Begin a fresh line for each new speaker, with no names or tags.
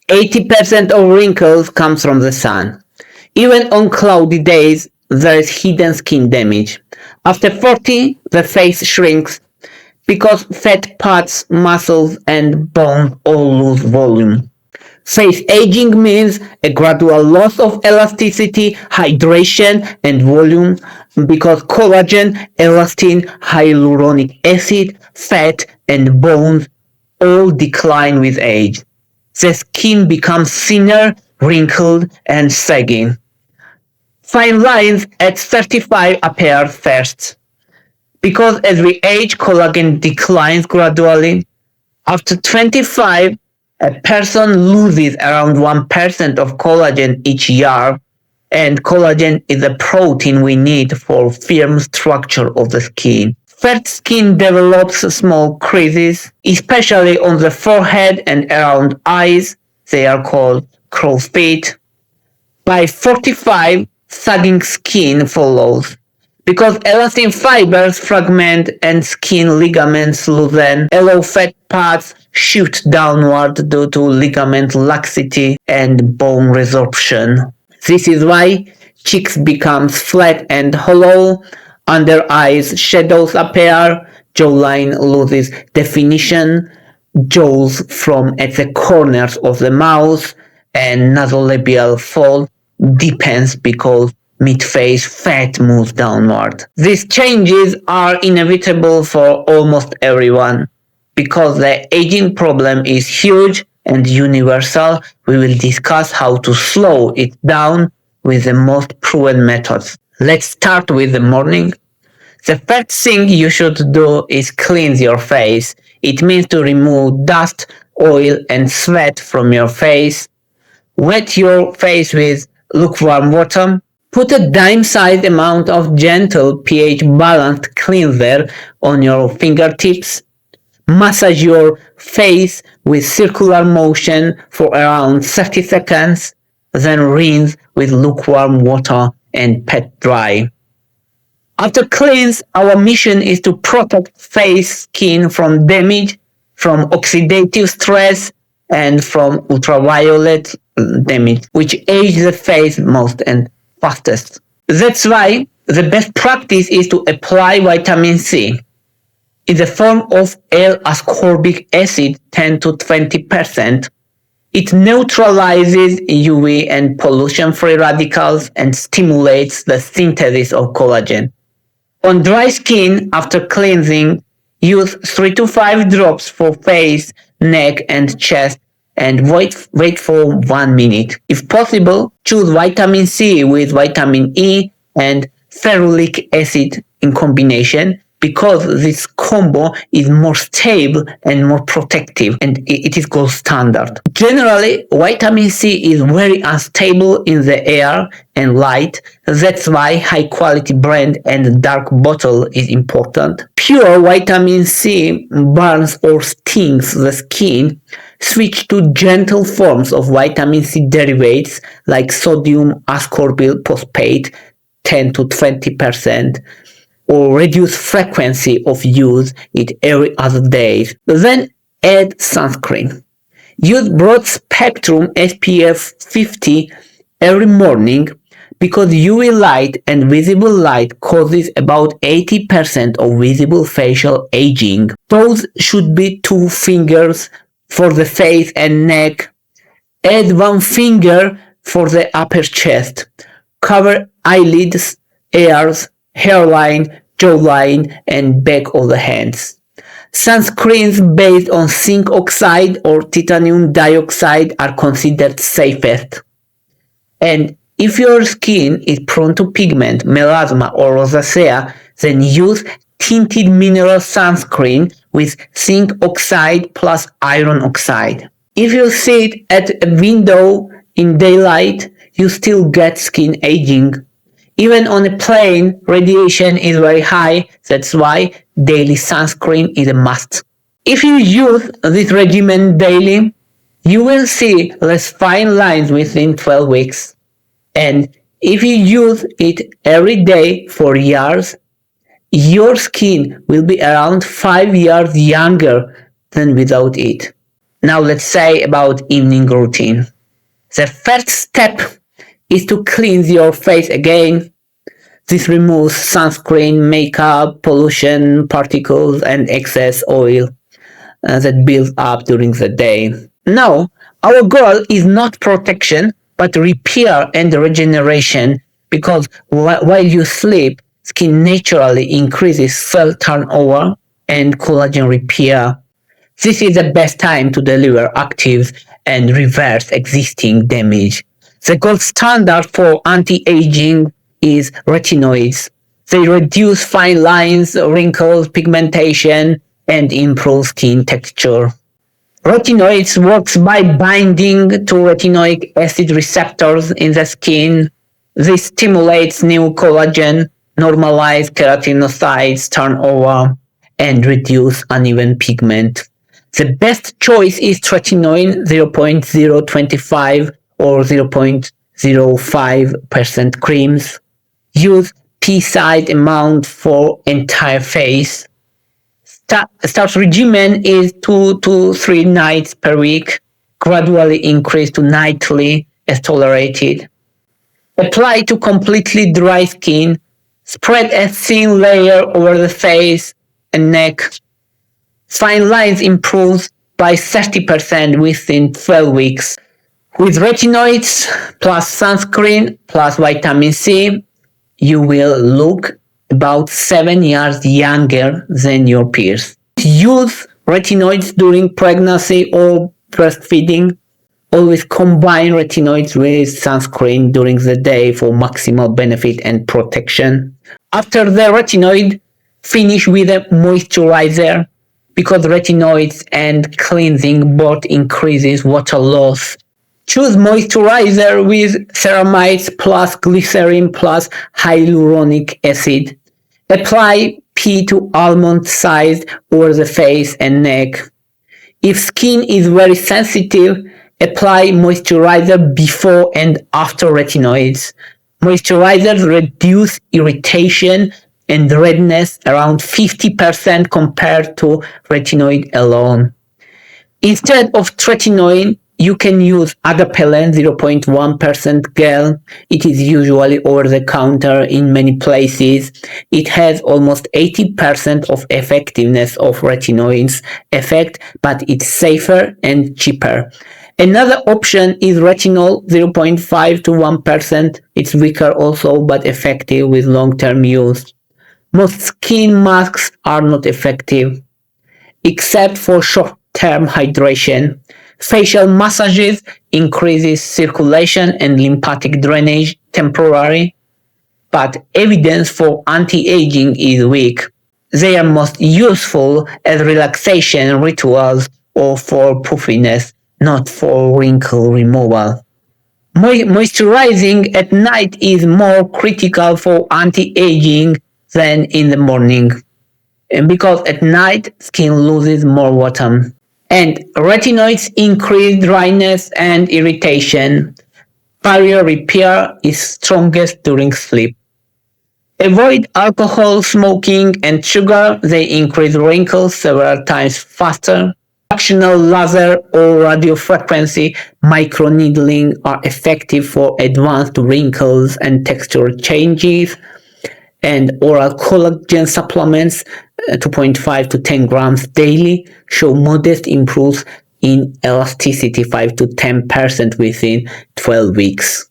80% of wrinkles comes from the sun. Even on cloudy days, there is hidden skin damage. After 40, the face shrinks because fat parts, muscles, and bones all lose volume. Face aging means a gradual loss of elasticity, hydration, and volume because collagen, elastin, hyaluronic acid, fat, and bones all decline with age. The skin becomes thinner, wrinkled, and sagging. Fine lines at 35 appear first. Because as we age, collagen declines gradually. After 25, a person loses around 1% of collagen each year, and collagen is a protein we need for firm structure of the skin. Fat skin develops small creases, especially on the forehead and around eyes. They are called crow's feet. By 45, sagging skin follows. Because elastin fibers fragment and skin ligaments loosen, allow fat parts shoot downward due to ligament laxity and bone resorption. This is why cheeks become flat and hollow, under eyes shadows appear, jawline loses definition, jowls form at the corners of the mouth, and nasolabial fold deepens because mid-face fat moves downward. These changes are inevitable for almost everyone. Because the aging problem is huge and universal, we will discuss how to slow it down with the most proven methods. Let's start with the morning. The first thing you should do is cleanse your face. It means to remove dust, oil, and sweat from your face. Wet your face with lukewarm water. Put a dime-sized amount of gentle pH-balanced cleanser on your fingertips. Massage your face with circular motion for around 30 seconds, then rinse with lukewarm water and pat dry. After cleanse, our mission is to protect face skin from damage, from oxidative stress, and from ultraviolet damage, which age the face most and fastest. That's why the best practice is to apply vitamin C in the form of L-ascorbic acid 10 to 20%. It neutralizes UV and pollution-free radicals and stimulates the synthesis of collagen. On dry skin, after cleansing, use 3 to 5 drops for face, neck, and chest, and wait for 1 minute. If possible, choose vitamin C with vitamin E and ferulic acid in combination, because this combo is more stable and more protective, and it is gold standard. Generally, vitamin C is very unstable in the air and light. That's why high quality brand and dark bottle is important. Pure vitamin C burns or stings the skin. Switch to gentle forms of vitamin C derivatives like sodium ascorbyl phosphate 10 to 20%. Or reduce frequency of use it every other day. Then add sunscreen. Use broad spectrum SPF 50 every morning because UV light and visible light causes about 80% of visible facial aging. Those should be 2 fingers for the face and neck. Add 1 finger for the upper chest. Cover eyelids, ears, hairline, jawline, and back of the hands. Sunscreens based on zinc oxide or titanium dioxide are considered safest. And if your skin is prone to pigment, melasma, or rosacea, then use tinted mineral sunscreen with zinc oxide plus iron oxide. If you sit at a window in daylight, you still get skin aging. Even on a plane, radiation is very high. That's why daily sunscreen is a must. If you use this regimen daily, you will see less fine lines within 12 weeks. And if you use it every day for years, your skin will be around 5 years younger than without it. Now let's say about evening routine. The first step is to cleanse your face again. This removes sunscreen, makeup, pollution, particles, and excess oil that builds up during the day. Now, our goal is not protection, but repair and regeneration, because while you sleep, skin naturally increases cell turnover and collagen repair. This is the best time to deliver actives and reverse existing damage. The gold standard for anti-aging is retinoids. They reduce fine lines, wrinkles, pigmentation, and improve skin texture. Retinoids works by binding to retinoic acid receptors in the skin. This stimulates new collagen, normalize keratinocytes turnover, and reduce uneven pigment. The best choice is tretinoin 0.025 or 0.05% creams. Use pea-sized amount for entire face. Start regimen is 2 to 3 nights per week. Gradually increase to nightly as tolerated. Apply to completely dry skin. Spread a thin layer over the face and neck. Fine lines improve by 30% within 12 weeks. With retinoids plus sunscreen plus vitamin C, you will look about 7 years younger than your peers. Use retinoids during pregnancy or breastfeeding. Always combine retinoids with sunscreen during the day for maximal benefit and protection. After the retinoid, finish with a moisturizer, because retinoids and cleansing both increases water loss. Choose moisturizer with ceramides plus glycerin plus hyaluronic acid. Apply pea to almond size over the face and neck. If skin is very sensitive, apply moisturizer before and after retinoids. Moisturizers reduce irritation and redness around 50% compared to retinoid alone. Instead of tretinoin, you can use adapalene 0.1% gel. It is usually over the counter in many places. It has almost 80% of effectiveness of retinoids effect, but it's safer and cheaper. Another option is retinol 0.5 to 1%. It's weaker also, but effective with long-term use. Most skin masks are not effective, except for short-term hydration. Facial massages increases circulation and lymphatic drainage temporarily, but evidence for anti-aging is weak. They are most useful as relaxation rituals or for puffiness, not for wrinkle removal. Moisturizing at night is more critical for anti-aging than in the morning, and because at night skin loses more water. And retinoids increase dryness and irritation. Barrier repair is strongest during sleep. Avoid alcohol, smoking, and sugar. They increase wrinkles several times faster. Fractional laser or radiofrequency microneedling are effective for advanced wrinkles and texture changes. And oral collagen supplements, 2.5 to 10 grams daily, show modest improvements in elasticity 5 to 10% within 12 weeks.